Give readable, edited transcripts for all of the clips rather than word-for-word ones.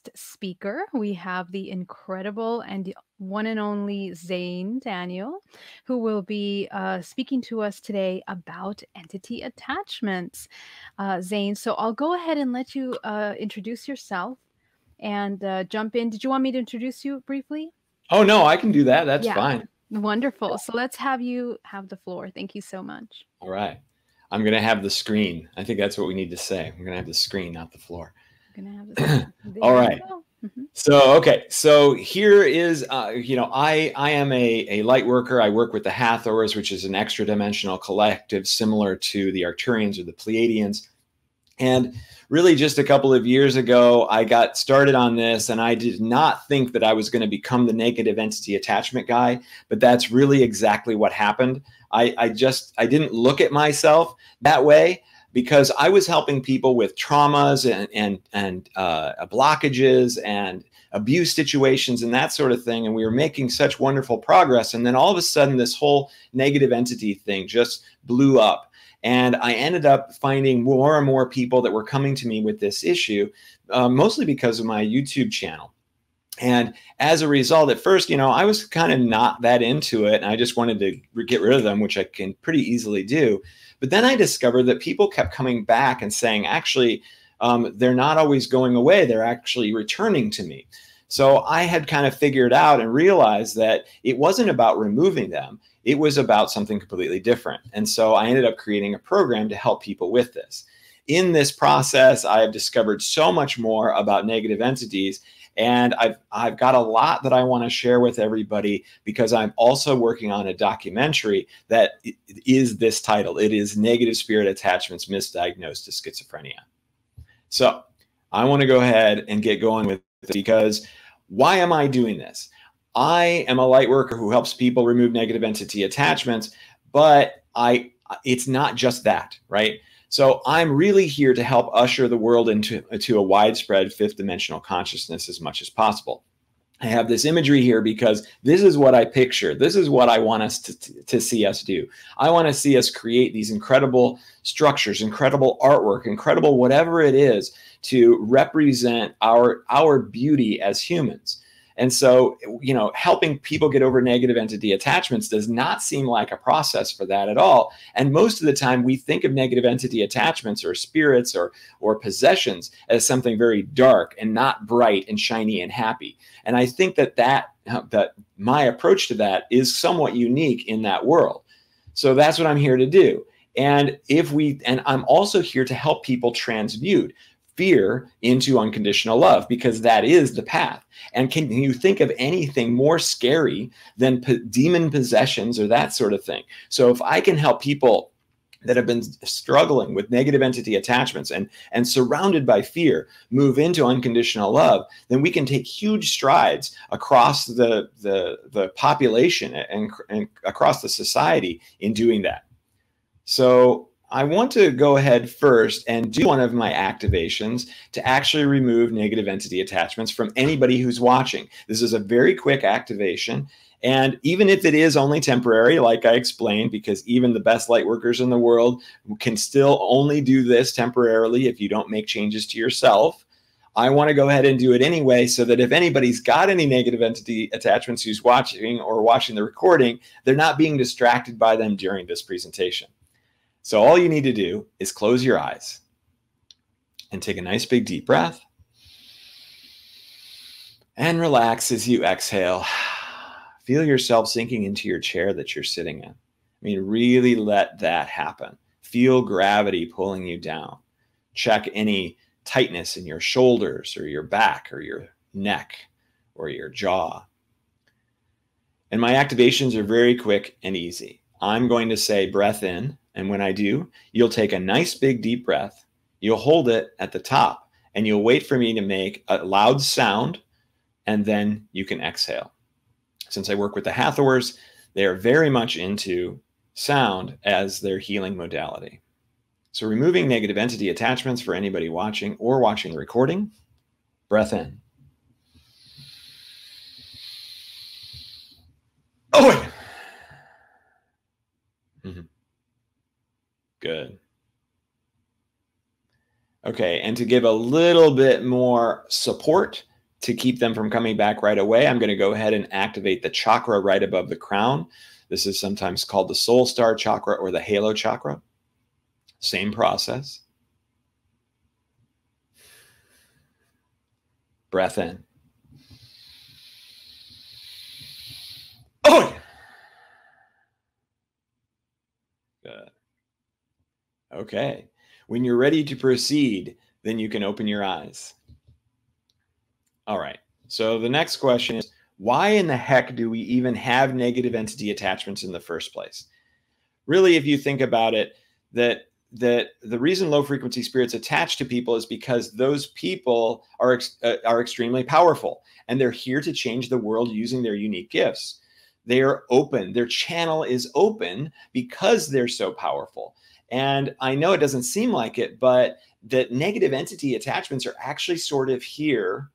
guest speaker. We have the incredible and one and only Xane Daniel, who will be speaking to us today about entity attachments. Xane, so I'll go ahead and let you introduce yourself and jump in. Did you want me to introduce you briefly? Oh, no, I can do that. That's Yeah. fine. Wonderful. So let's have you have the floor. Thank you so much. All right. I'm going to have the screen. I think that's what we need to say. We're going to have the screen, not the floor. I'm going to have the screen. There All you right. go. So, okay. So here is, I am a light worker. I work with the Hathors, which is an extra dimensional collective similar to the Arcturians or the Pleiadians. And really just a couple of years ago, I got started on this, and I did not think that I was going to become the negative entity attachment guy, but that's really exactly what happened. I didn't look at myself that way because I was helping people with traumas and blockages and abuse situations and that sort of thing. And we were making such wonderful progress. And then all of a sudden, this whole negative entity thing just blew up. And I ended up finding more and more people that were coming to me with this issue, mostly because of my YouTube channel. And as a result, at first, I was kind of not that into it. And I just wanted to get rid of them, which I can pretty easily do. But then I discovered that people kept coming back and saying, actually, they're not always going away. They're actually returning to me. So I had kind of figured out and realized that it wasn't about removing them. It was about something completely different. And so I ended up creating a program to help people with this. In this process, I have discovered so much more about negative entities. And I've got a lot that I want to share with everybody because I'm also working on a documentary that is this title. It is Negative Spirit Attachments Misdiagnosed as Schizophrenia. So I want to go ahead and get going with it because why am I doing this? I am a light worker who helps people remove negative entity attachments, but it's not just that, right? So I'm really here to help usher the world into a widespread fifth dimensional consciousness as much as possible. I have this imagery here because this is what I picture. This is what I want us to see us do. I want to see us create these incredible structures, incredible artwork, incredible whatever it is to represent our beauty as humans. And so, helping people get over negative entity attachments does not seem like a process for that at all. And most of the time we think of negative entity attachments or spirits or possessions as something very dark and not bright and shiny and happy. And I think that my approach to that is somewhat unique in that world. So that's what I'm here to do. And I'm also here to help people transmute fear into unconditional love, because that is the path. And can you think of anything more scary than demon possessions or that sort of thing? So if I can help people that have been struggling with negative entity attachments and surrounded by fear move into unconditional love, then we can take huge strides across the population and across the society in doing that. So I want to go ahead first and do one of my activations to actually remove negative entity attachments from anybody who's watching. This is a very quick activation. And even if it is only temporary, like I explained, because even the best light workers in the world can still only do this temporarily if you don't make changes to yourself, I want to go ahead and do it anyway, so that if anybody's got any negative entity attachments who's watching or watching the recording, they're not being distracted by them during this presentation. So all you need to do is close your eyes and take a nice big deep breath and relax as you exhale. Feel yourself sinking into your chair that you're sitting in. I mean, really let that happen. Feel gravity pulling you down. Check any tightness in your shoulders or your back or your neck or your jaw. And my activations are very quick and easy. I'm going to say breath in. And when I do, you'll take a nice big deep breath. You'll hold it at the top and you'll wait for me to make a loud sound, and then you can exhale. Since I work with the Hathors, they are very much into sound as their healing modality. So removing negative entity attachments for anybody watching or watching the recording, breath in. Oh, wait. Mm-hmm. Good. Okay, and to give a little bit more support To keep them from coming back right away, I'm going to go ahead and activate the chakra right above the crown. This is sometimes called the soul star chakra or the halo chakra. Same process. Breath in. Oh, good. Okay. When you're ready to proceed, then you can open your eyes. All right. So the next question is, why in the heck do we even have negative entity attachments in the first place? Really, if you think about it, that the reason low frequency spirits attach to people is because those people are extremely powerful, and they're here to change the world using their unique gifts. They are open. Their channel is open because they're so powerful. And I know it doesn't seem like it, but that negative entity attachments are actually sort of here.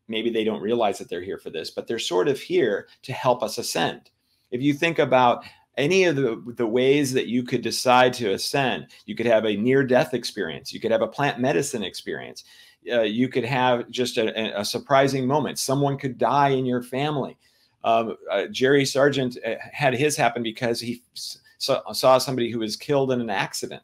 Maybe they don't realize that they're here for this, but they're sort of here to help us ascend. If you think about any of the ways that you could decide to ascend, you could have a near-death experience. You could have a plant medicine experience. You could have just a surprising moment. Someone could die in your family. Jerry Sargent had his happen because he saw somebody who was killed in an accident.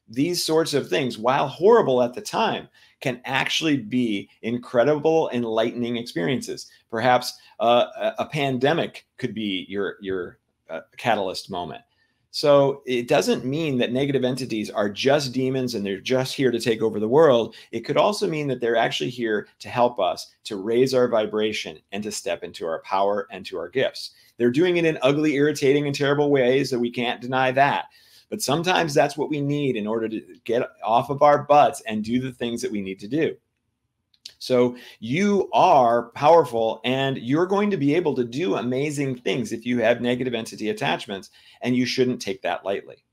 These sorts of things, while horrible at the time, can actually be incredible, enlightening experiences. Perhaps a pandemic could be your catalyst moment. So it doesn't mean that negative entities are just demons and they're just here to take over the world. It could also mean that they're actually here to help us to raise our vibration and to step into our power and to our gifts. They're doing it in ugly, irritating, and terrible ways that we can't deny that. But sometimes that's what we need in order to get off of our butts and do the things that we need to do. So you are powerful, and you're going to be able to do amazing things if you have negative entity attachments, and you shouldn't take that lightly.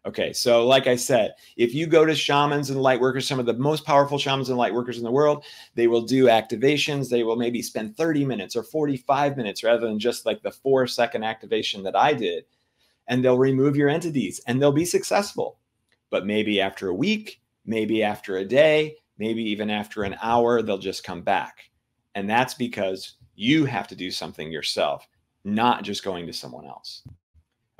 Okay, so like I said, if you go to shamans and light workers, some of the most powerful shamans and light workers in the world, they will do activations. They will maybe spend 30 minutes or 45 minutes rather than just like the 4-second activation that I did. And they'll remove your entities and they'll be successful. But maybe after a week, maybe after a day, maybe even after an hour, they'll just come back. And that's because you have to do something yourself, not just going to someone else.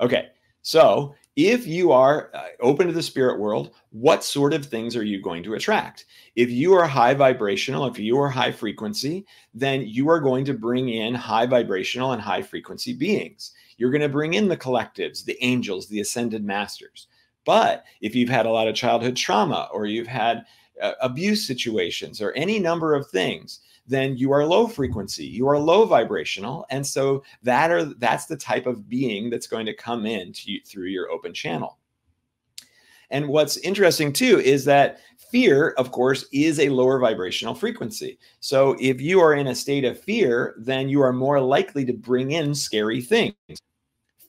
Okay, so if you are open to the spirit world, what sort of things are you going to attract? If you are high vibrational, if you are high frequency, then you are going to bring in high vibrational and high frequency beings. You're going to bring in the collectives, the angels, the ascended masters. But if you've had a lot of childhood trauma, or you've had abuse situations, or any number of things, then you are low frequency, you are low vibrational. And so that's the type of being that's going to come in to you through your open channel. And what's interesting too is that fear, of course, is a lower vibrational frequency. So if you are in a state of fear, then you are more likely to bring in scary things.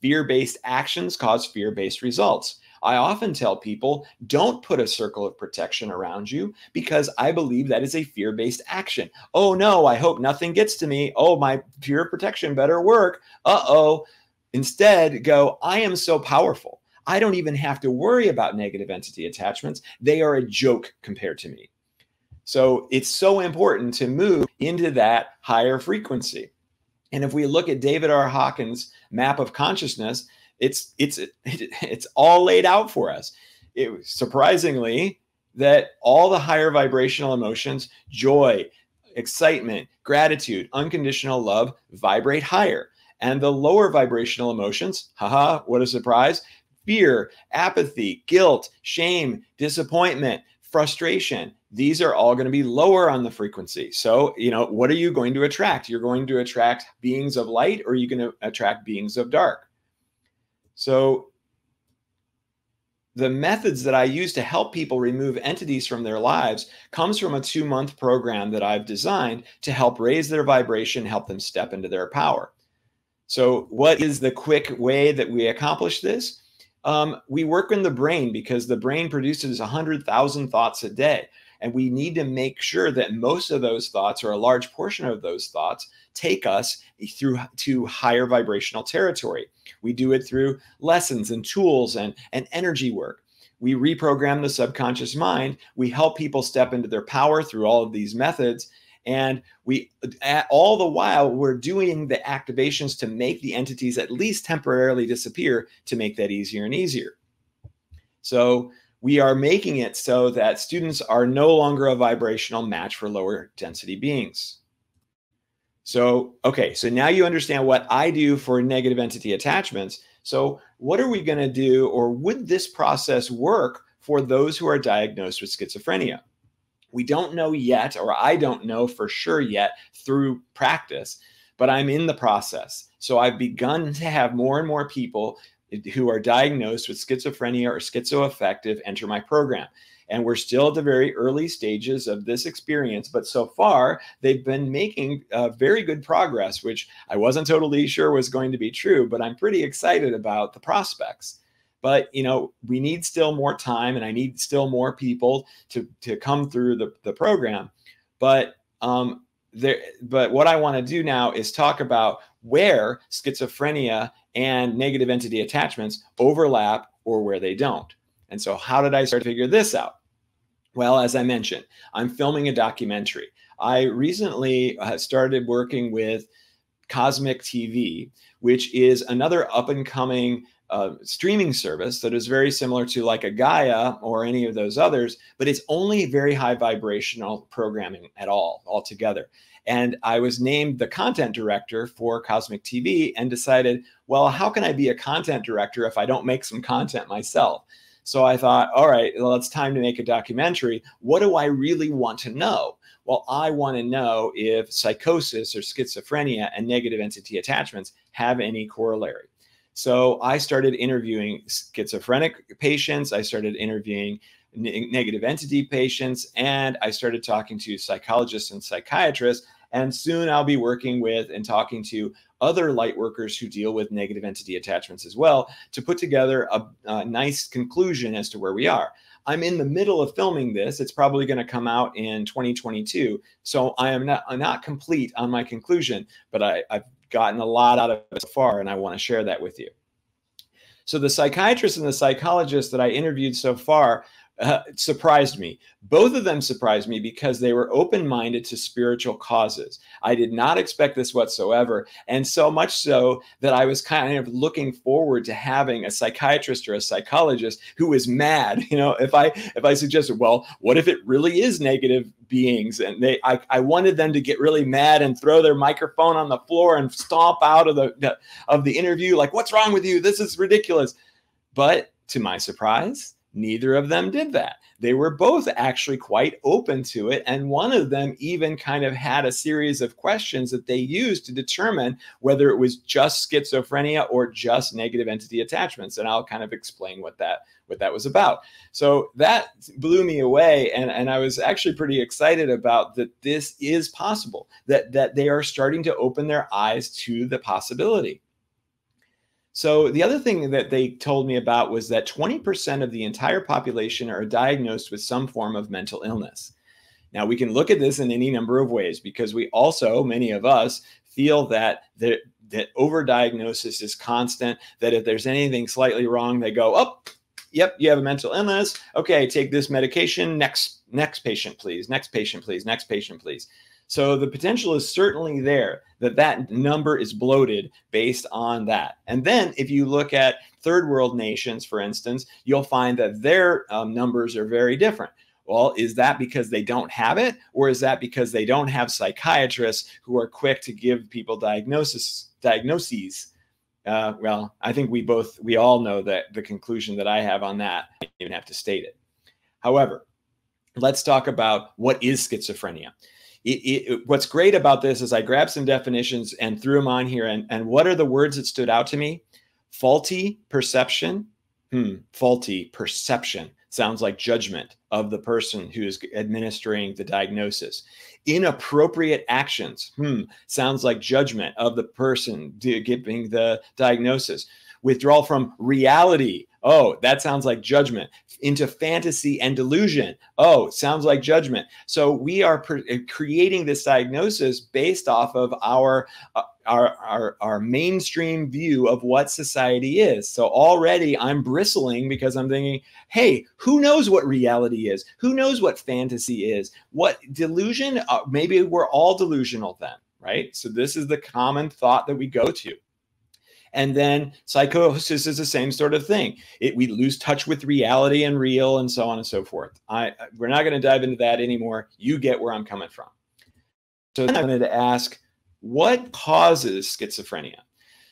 Fear-based actions cause fear-based results. I often tell people, don't put a circle of protection around you, because I believe that is a fear-based action. Oh no, I hope nothing gets to me. Oh, my fear protection better work. Uh-oh. Instead, go, I am so powerful. I don't even have to worry about negative entity attachments. They are a joke compared to me. So it's so important to move into that higher frequency. And if we look at David R. Hawkins' map of consciousness, it's all laid out for us. Surprisingly, that all the higher vibrational emotions, joy, excitement, gratitude, unconditional love, vibrate higher. And the lower vibrational emotions, haha, what a surprise, fear, apathy, guilt, shame, disappointment, frustration, these are all going to be lower on the frequency. So, what are you going to attract? You're going to attract beings of light, or are you going to attract beings of dark? So the methods that I use to help people remove entities from their lives comes from a 2-month program that I've designed to help raise their vibration, help them step into their power. So what is the quick way that we accomplish this? We work in the brain, because the brain produces 100,000 thoughts a day. And we need to make sure that most of those thoughts, or a large portion of those thoughts, take us through to higher vibrational territory. We do it through lessons and tools and energy work. we reprogram the subconscious mind. We help people step into their power through all of these methods. And all the while, we're doing the activations to make the entities at least temporarily disappear, to make that easier and easier. So we are making it so that students are no longer a vibrational match for lower density beings. So, okay, so now you understand what I do for negative entity attachments. So what are we going to do, or would this process work for those who are diagnosed with schizophrenia? We don't know yet, or I don't know for sure yet through practice, but I'm in the process. So I've begun to have more and more people who are diagnosed with schizophrenia or schizoaffective enter my program. And we're still at the very early stages of this experience, but so far they've been making very good progress, which I wasn't totally sure was going to be true, but I'm pretty excited about the prospects. But, you know, we need still more time, and I need still more people to come through the program. But what I want to do now is talk about where schizophrenia and negative entity attachments overlap or where they don't. And so how did I start to figure this out? Well, as I mentioned, I'm filming a documentary. I recently started working with Cosmic TV, which is another up-and-coming streaming service that is very similar to like a Gaia or any of those others, but it's only very high vibrational programming altogether. And I was named the content director for Cosmic TV and decided, well, how can I be a content director if I don't make some content myself? So I thought, all right, well, it's time to make a documentary. What do I really want to know? Well, I want to know if psychosis or schizophrenia and negative entity attachments have any corollary. So I started interviewing schizophrenic patients. I started interviewing negative entity patients, and I started talking to psychologists and psychiatrists. And soon I'll be working with and talking to other light workers who deal with negative entity attachments as well, to put together a nice conclusion as to where we are. I'm in the middle of filming this. It's probably going to come out in 2022. So I'm not complete on my conclusion, but I've gotten a lot out of it so far, and I want to share that with you. So the psychiatrists and the psychologists that I interviewed so far surprised me. Both of them surprised me because they were open-minded to spiritual causes. I did not expect this whatsoever, and so much so that I was kind of looking forward to having a psychiatrist or a psychologist who was mad. You know, if I suggested, well, what if it really is negative beings? And I wanted them to get really mad and throw their microphone on the floor and stomp out of the interview, like, what's wrong with you? This is ridiculous. But to my surprise, neither of them did that. They were both actually quite open to it. And one of them even kind of had a series of questions that they used to determine whether it was just schizophrenia or just negative entity attachments. And I'll kind of explain what that was about. So that blew me away. And I was actually pretty excited about that this is possible, that they are starting to open their eyes to the possibility. So the other thing that they told me about was that 20% of the entire population are diagnosed with some form of mental illness. Now, we can look at this in any number of ways, because we also, many of us, feel that overdiagnosis is constant, that if there's anything slightly wrong, they go, oh, yep, you have a mental illness. Okay, take this medication. Next patient, please. Next patient, please. Next patient, please. So the potential is certainly there that number is bloated based on that. And then if you look at third world nations, for instance, you'll find that their numbers are very different. Well, is that because they don't have it? Or is that because they don't have psychiatrists who are quick to give people diagnoses? Well, I think we all know that the conclusion that I have on that. I don't even have to state it. However, let's talk about what is schizophrenia. What's great about this is I grabbed some definitions and threw them on here. And what are the words that stood out to me? Faulty perception. Faulty perception sounds like judgment of the person who is administering the diagnosis. Inappropriate actions. Sounds like judgment of the person giving the diagnosis. Withdrawal from reality. Oh, that sounds like judgment. Into fantasy and delusion. Oh, sounds like judgment. So we are creating this diagnosis based off of our mainstream view of what society is. So already I'm bristling because I'm thinking, hey, who knows what reality is? Who knows what fantasy is? What delusion? Maybe we're all delusional then, right? So this is the common thought that we go to. And then psychosis is the same sort of thing. We lose touch with reality and real and so on and so forth. We're not going to dive into that anymore. You get where I'm coming from. So then I wanted to ask, what causes schizophrenia?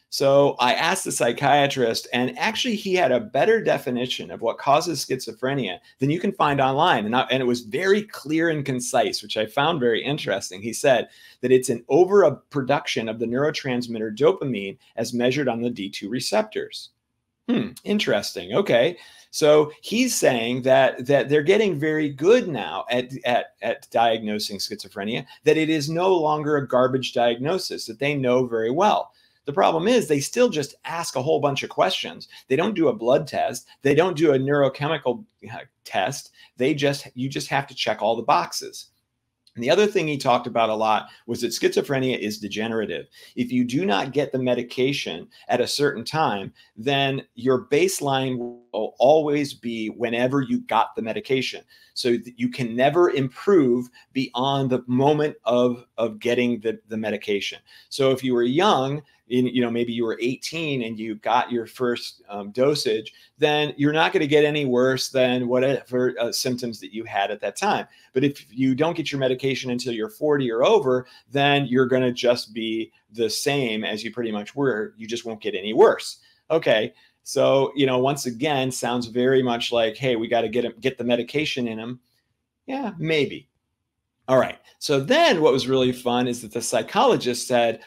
So I asked the psychiatrist, and actually he had a better definition of what causes schizophrenia than you can find online. And it was very clear and concise, which I found very interesting. He said that it's an overproduction of the neurotransmitter dopamine as measured on the D2 receptors. Interesting. Okay. So he's saying that they're getting very good now at diagnosing schizophrenia, that it is no longer a garbage diagnosis, that they know very well. The problem is they still just ask a whole bunch of questions. They don't do a blood test. They don't do a neurochemical test. You just have to check all the boxes. And the other thing he talked about a lot was that schizophrenia is degenerative. If you do not get the medication at a certain time, then your baseline will always be whenever you got the medication. So you can never improve beyond the moment of getting the medication. So if you were young, maybe you were 18 and you got your first dosage, then you're not going to get any worse than whatever symptoms that you had at that time. But if you don't get your medication until you're 40 or over, then you're going to just be the same as you pretty much were. You just won't get any worse. Okay. So, once again, sounds very much like, hey, we got to get the medication in him. Yeah, maybe. All right. So then what was really fun is that the psychologist said,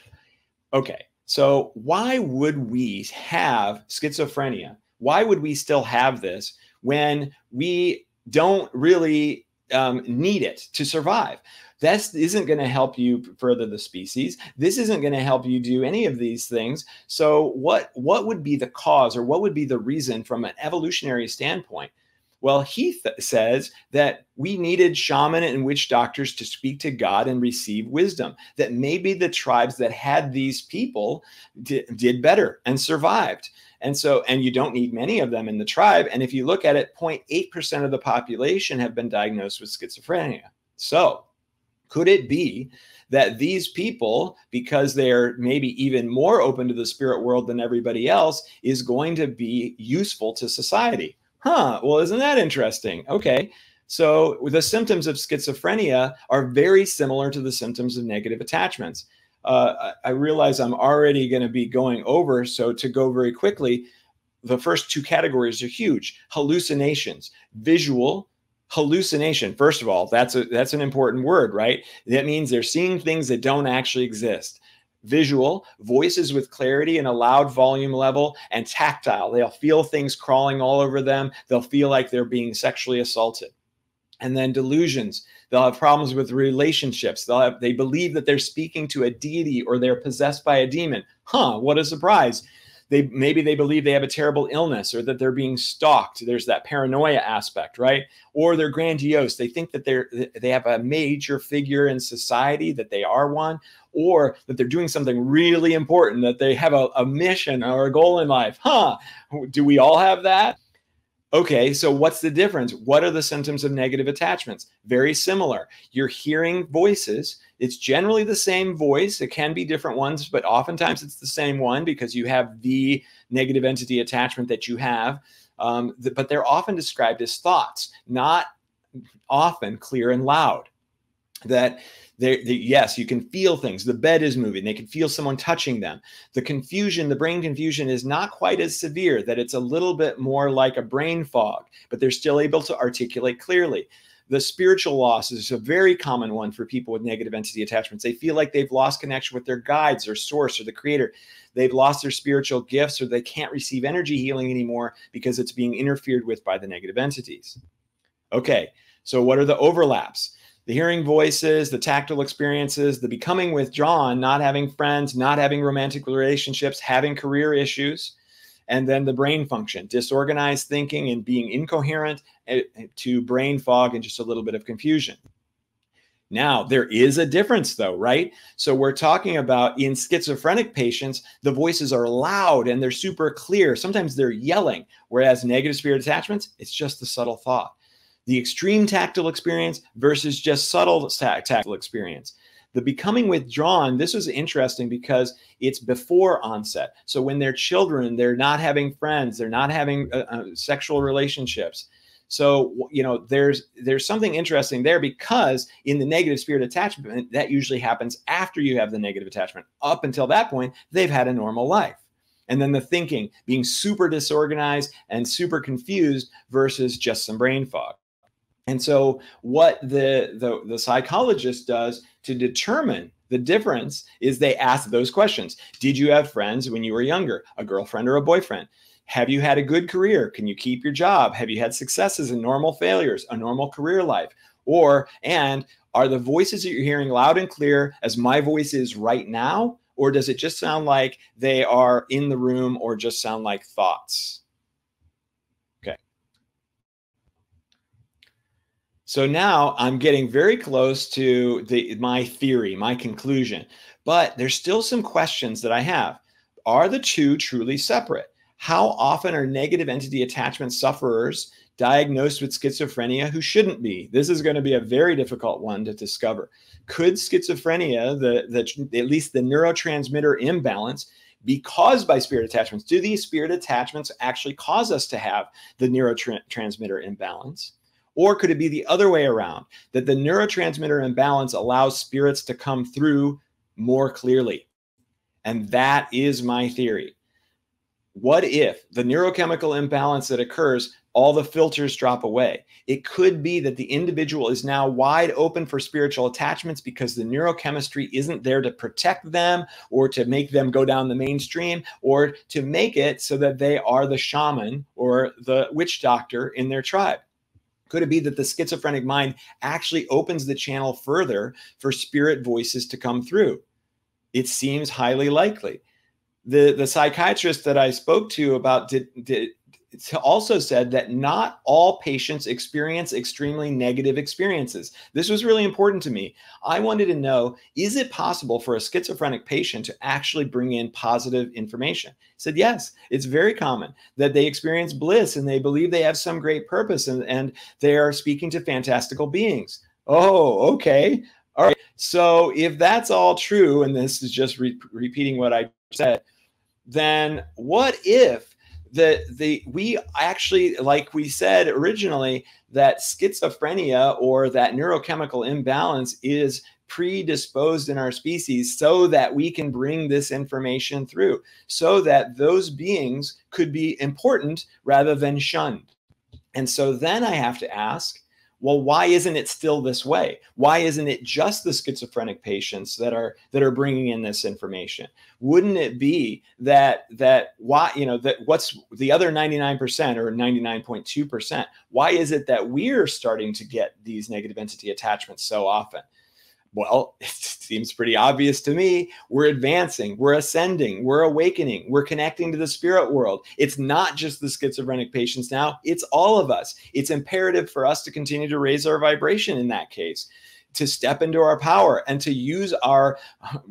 okay, so why would we have schizophrenia? Why would we still have this when we don't really need it to survive? That isn't going to help you further the species. This isn't going to help you do any of these things. So what would be the cause, or what would be the reason from an evolutionary standpoint? Well, he says that we needed shaman and witch doctors to speak to God and receive wisdom, that maybe the tribes that had these people did better and survived. And you don't need many of them in the tribe. And if you look at it, 0.8% of the population have been diagnosed with schizophrenia. So could it be that these people, because they're maybe even more open to the spirit world than everybody else, is going to be useful to society? Well, isn't that interesting? Okay. So the symptoms of schizophrenia are very similar to the symptoms of negative attachments. I realize I'm already going to be going over. So to go very quickly, the first two categories are huge. Hallucinations, visual hallucination. First of all, that's an important word, right? That means they're seeing things that don't actually exist. Visual, voices with clarity and a loud volume level, and tactile. They'll feel things crawling all over them. They'll feel like they're being sexually assaulted. And then delusions. They'll have problems with relationships. They believe that they're speaking to a deity or they're possessed by a demon. What a surprise. Maybe they believe they have a terrible illness or that they're being stalked. There's that paranoia aspect, right? Or they're grandiose. They think that they have a major figure in society, that they are one, or that they're doing something really important, that they have a mission or a goal in life. Do we all have that? Okay, so what's the difference? What are the symptoms of negative attachments? Very similar. You're hearing voices. It's generally the same voice. It can be different ones, but oftentimes it's the same one because you have the negative entity attachment that you have. But they're often described as thoughts, not often clear and loud. Yes, you can feel things. The bed is moving. They can feel someone touching them. The brain confusion is not quite as severe, that it's a little bit more like a brain fog, but they're still able to articulate clearly. The spiritual loss is a very common one for people with negative entity attachments. They feel like they've lost connection with their guides or source or the creator. They've lost their spiritual gifts, or they can't receive energy healing anymore because it's being interfered with by the negative entities. Okay, so what are the overlaps? The hearing voices, the tactile experiences, the becoming withdrawn, not having friends, not having romantic relationships, having career issues. And then the brain function, disorganized thinking and being incoherent, to brain fog and just a little bit of confusion. Now, there is a difference though, right? So we're talking about in schizophrenic patients, the voices are loud and they're super clear. Sometimes they're yelling, whereas negative spirit attachments, it's just the subtle thought. The extreme tactile experience versus just subtle tactile experience. The becoming withdrawn, this was interesting because it's before onset. So when they're children, they're not having friends, they're not having sexual relationships. So, you know, there's something interesting there, because in the negative spirit attachment, that usually happens after you have the negative attachment. Up until that point, they've had a normal life. And then the thinking being super disorganized and super confused versus just some brain fog. And so what the psychologist does to determine the difference is they ask those questions. Did you have friends when you were younger, a girlfriend or a boyfriend? Have you had a good career? Can you keep your job? Have you had successes and normal failures, a normal career life? And are the voices that you're hearing loud and clear as my voice is right now? Or does it just sound like they are in the room or just sound like thoughts? Okay. So now I'm getting very close to my theory, my conclusion, but there's still some questions that I have. Are the two truly separate? How often are negative entity attachment sufferers diagnosed with schizophrenia who shouldn't be? This is going to be a very difficult one to discover. Could schizophrenia, at least the neurotransmitter imbalance, be caused by spirit attachments? Do these spirit attachments actually cause us to have the neurotransmitter imbalance? Or could it be the other way around, that the neurotransmitter imbalance allows spirits to come through more clearly? And that is my theory. What if the neurochemical imbalance that occurs, all the filters drop away? It could be that the individual is now wide open for spiritual attachments because the neurochemistry isn't there to protect them or to make them go down the mainstream or to make it so that they are the shaman or the witch doctor in their tribe. Could it be that the schizophrenic mind actually opens the channel further for spirit voices to come through? It seems highly likely. The psychiatrist that I spoke to about also said that not all patients experience extremely negative experiences. This was really important to me. I wanted to know, is it possible for a schizophrenic patient to actually bring in positive information? He said, yes, it's very common that they experience bliss and they believe they have some great purpose and they are speaking to fantastical beings. Oh, okay. All right. So if that's all true, and this is just repeating what I said, then what if we actually, like we said originally, that schizophrenia or that neurochemical imbalance is predisposed in our species so that we can bring this information through, so that those beings could be important rather than shunned? And so then I have to ask, well, why isn't it still this way? Why isn't it just the schizophrenic patients that are bringing in this information? Wouldn't it be that what's the other 99% or 99.2%? Why is it that we're starting to get these negative entity attachments so often? Well, it seems pretty obvious to me. We're advancing, we're ascending, we're awakening, we're connecting to the spirit world. It's not just the schizophrenic patients now, it's all of us. It's imperative for us to continue to raise our vibration in that case, to step into our power and to use our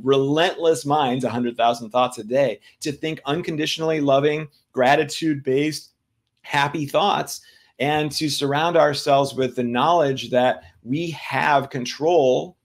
relentless minds, 100,000 thoughts a day, to think unconditionally loving, gratitude-based, happy thoughts, and to surround ourselves with the knowledge that we have control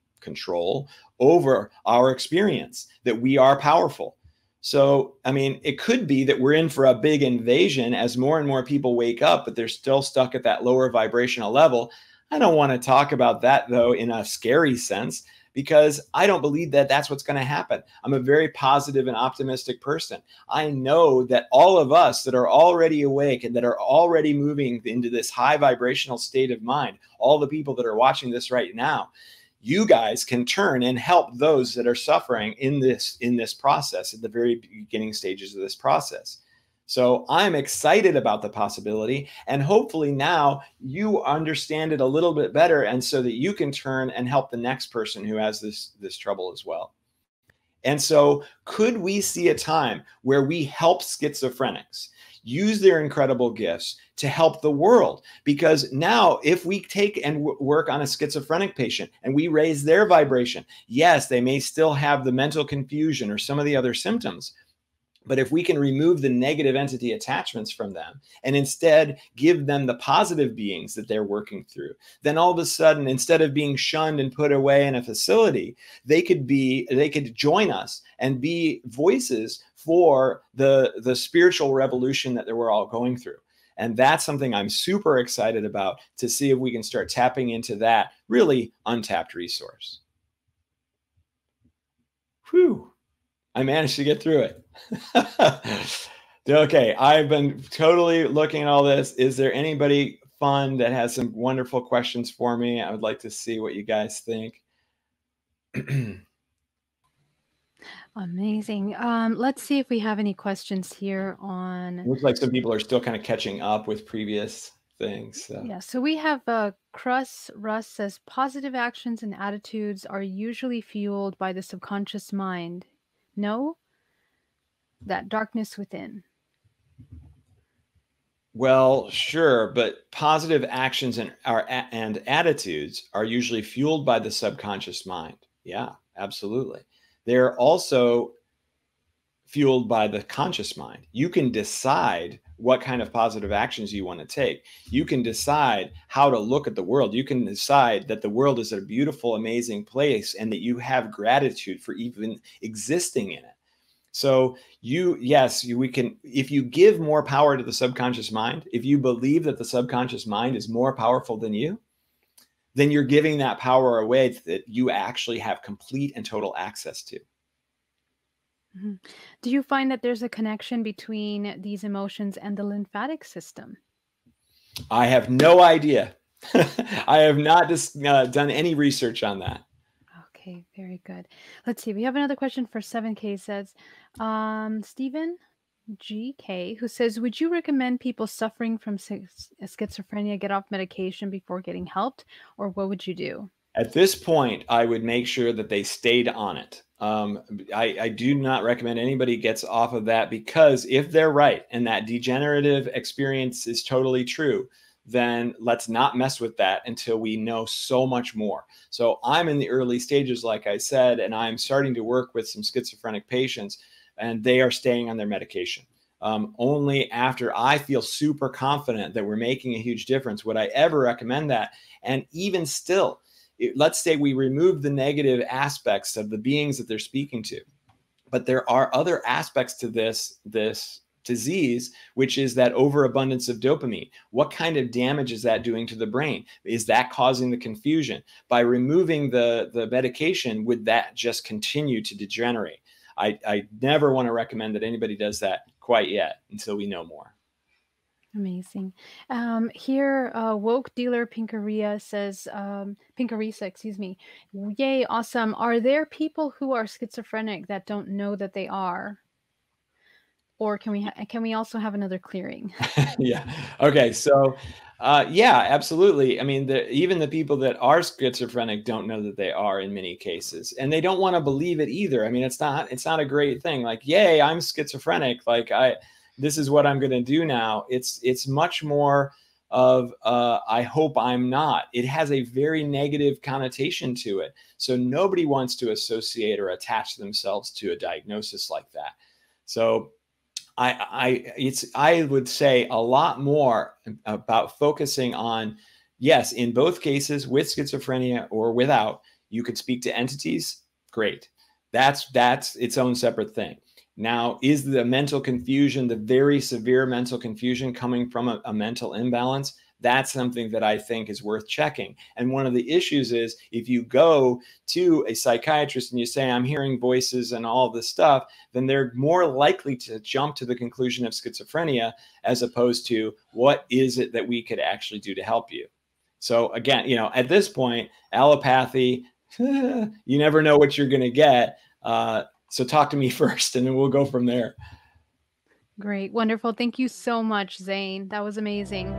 over our experience, that we are powerful. So, I mean, it could be that we're in for a big invasion as more and more people wake up, but they're still stuck at that lower vibrational level. I don't want to talk about that, though, in a scary sense, because I don't believe that that's what's going to happen. I'm a very positive and optimistic person. I know that all of us that are already awake and that are already moving into this high vibrational state of mind, all the people that are watching this right now, you guys can turn and help those that are suffering in this process at the very beginning stages of this process. So I'm excited about the possibility, and hopefully now you understand it a little bit better, and so that you can turn and help the next person who has this trouble as well. And so could we see a time where we help schizophrenics use their incredible gifts to help the world? Because now if we take and work on a schizophrenic patient and we raise their vibration, yes, they may still have the mental confusion or some of the other symptoms. But if we can remove the negative entity attachments from them and instead give them the positive beings that they're working through, then all of a sudden, instead of being shunned and put away in a facility, they could join us and be voices for the spiritual revolution that we're all going through. And that's something I'm super excited about, to see if we can start tapping into that really untapped resource. Whew. I managed to get through it. Okay, I've been totally looking at all this. Is there anybody fun that has some wonderful questions for me? I would like to see what you guys think. Amazing. Let's see if we have any questions here on. Looks like some people are still kind of catching up with previous things. So. Yeah, so we have Russ says positive actions and attitudes are usually fueled by the subconscious mind. No? That darkness within. Well, sure, but positive actions and attitudes are usually fueled by the subconscious mind. Yeah, absolutely. They're also fueled by the conscious mind. You can decide what kind of positive actions you want to take. You can decide how to look at the world. You can decide that the world is a beautiful, amazing place and that you have gratitude for even existing in it. So we can, if you give more power to the subconscious mind, if you believe that the subconscious mind is more powerful than you, then you're giving that power away that you actually have complete and total access to. Mm-hmm. Do you find that there's a connection between these emotions and the lymphatic system? I have no idea. I have not done any research on that. Okay, very good. Let's see. We have another question for 7K. Says Stephen GK, who says, would you recommend people suffering from schizophrenia get off medication before getting helped, or what would you do? At this point, I would make sure that they stayed on it. I do not recommend anybody gets off of that, because if they're right and that degenerative experience is totally true, then let's not mess with that until we know so much more. So I'm in the early stages, like I said, and I'm starting to work with some schizophrenic patients, and they are staying on their medication. Only after I feel super confident that we're making a huge difference would I ever recommend that. And even still, let's say we remove the negative aspects of the beings that they're speaking to, but there are other aspects to this disease, which is that overabundance of dopamine. What kind of damage is that doing to the brain? Is that causing the confusion? By removing the medication, would that just continue to degenerate? I never want to recommend that anybody does that quite yet until we know more. Amazing. Here, woke dealer Pinkarisa says, Pinkarisa, excuse me. Yay, awesome. Are there people who are schizophrenic that don't know that they are? Or can we also have another clearing? Yeah. Okay. So, yeah, absolutely. I mean, even the people that are schizophrenic don't know that they are in many cases, and they don't want to believe it either. I mean, it's not a great thing. Like, yay, I'm schizophrenic. Like, this is what I'm going to do now. It's much more of, I hope I'm not. It has a very negative connotation to it. So nobody wants to associate or attach themselves to a diagnosis like that. So I would say a lot more about focusing on, yes, in both cases, with schizophrenia or without, you could speak to entities. Great. That's its own separate thing. Now, is the mental confusion, the very severe mental confusion, coming from a mental imbalance? That's something that I think is worth checking. And one of the issues is, if you go to a psychiatrist and you say, I'm hearing voices and all this stuff, then they're more likely to jump to the conclusion of schizophrenia, as opposed to what is it that we could actually do to help you. So again, at this point, allopathy, you never know what you're going to get. So talk to me first, and then we'll go from there. Great. Wonderful. Thank you so much, Xane. That was amazing.